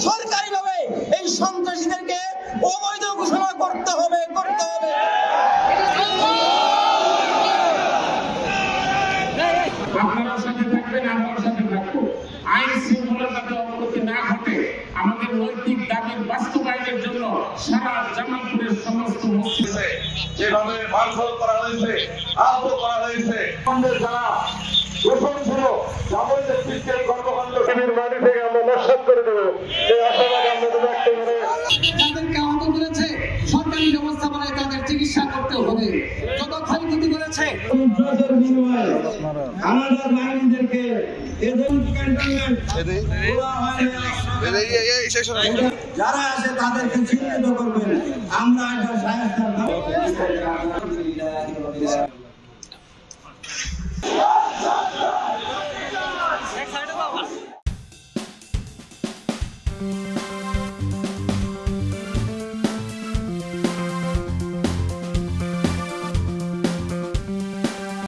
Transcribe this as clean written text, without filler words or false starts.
সরকারিভাবে এই সন্ত্রাসীদেরকে অবৈধ ঘোষণা করতে হবে। আপনারা সাথে থাকবেন, আমরাও সাথে থাকবো। আইন শৃঙ্খলার যাতে অবনতি না ঘটে, আমাদের নৈতিক দাবির বাস্তবায়নের জন্য সারা জামালপুরের সমস্ত মসজিদে যেভাবে মারধর করা হয়েছে, আহত করা হয়েছে, যারা দোষণ ছিল জামাল নেতৃত্বের কর্মকাণ্ড মাটি থেকে আমরা নস্যাৎ করে দেবো এই আশাবাদ আমরা ব্যক্ত করে যাদেরকে আহত করেছে সরকারি ব্যবস্থাপনায় তাদের চিকিৎসা করতে হবে। যত ক্ষয়ক্ষতি করেছে আমাদের বাহিনীদেরকে যারা আছে তাদেরকে চিহ্নিত করবেন। আমরা এটা সাহায্য